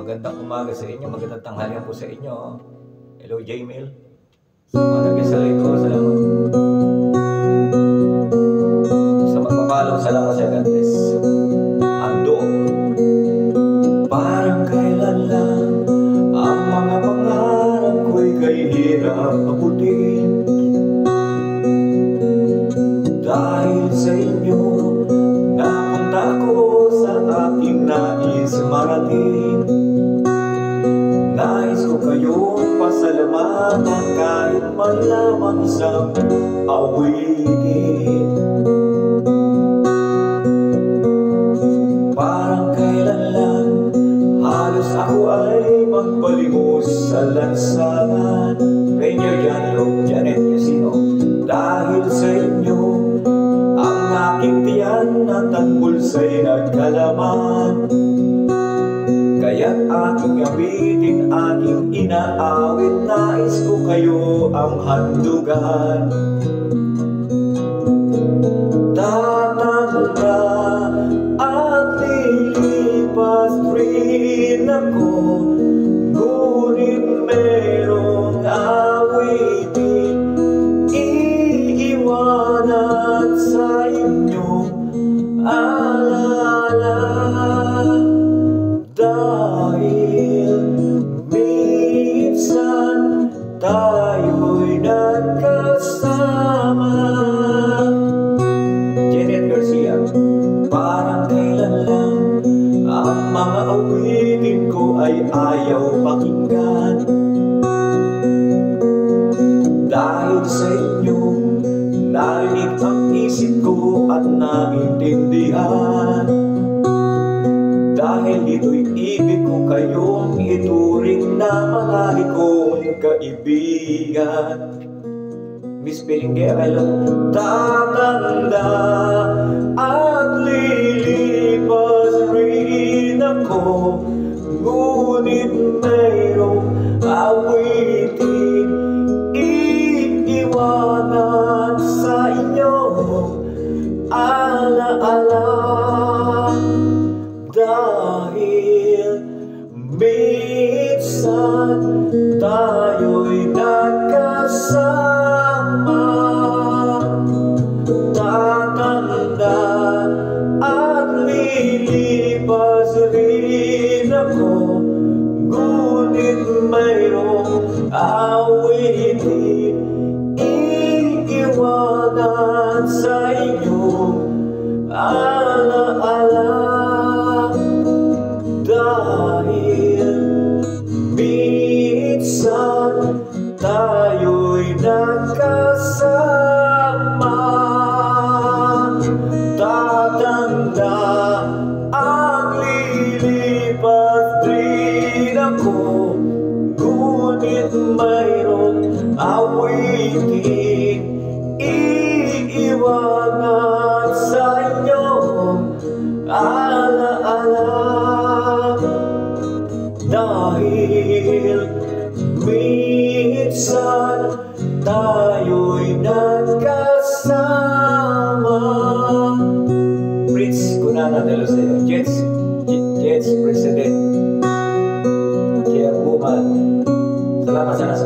Magandang umaga sa inyo, magandang tanghalian po sa inyo. Hello, Jamil. Sa mga nag-isalay ko, salamat. Sa magpapalaw, salamat sa God bless. Ando. Parang kailan lang ang mga pangarap ko'y kay hirap abutin. Dahil sa inyo, napunta ako sa aking nais marating. Nais ko kayong pasalamatan kahit man lamang isang awitin. Parang kailan lang halos ako ay magpalimos sa lansangan. Rainier Janlo, Janet Yasino. Dahil sa inyo ang aking tiyan at ang bulsa'y nagkalaman. Kaya't aking awitin, aking inaawit, nais ko kayo ang handugan. Tatanda at lilipas rin ako, ngunit merong awitin iiwanan sa inyong alala. Dahil minsan tayo'y nagkasama. Janet Garcia. Parang kailan lang ang mga awitin ko ay ayaw pakinggan. Dahil sa inyo narinig ang isip ko at naintindihan. Dahil dito'y ibig ko kayong ituring na mga kong kaibigan. Miss Belinguera, tatanda at lilipas rin ako, ngunit mayroong awitin iiwanan sa inyo alaala. Dahil minsan tayo'y nagkasama. Tatanda at lilipas rin ako, ngunit mayroong awitin iiwanan sa inyong alaala. Dahil minsan tayo'y nagkasama. Tatanda at lilipas din ako, ngunit mayroong awitin iiwanan sa inyong alaala. Dahil minsan tayo'y nagkasama. Prince Cunana de los Jets President, Chairwoman. Salamat sa nasa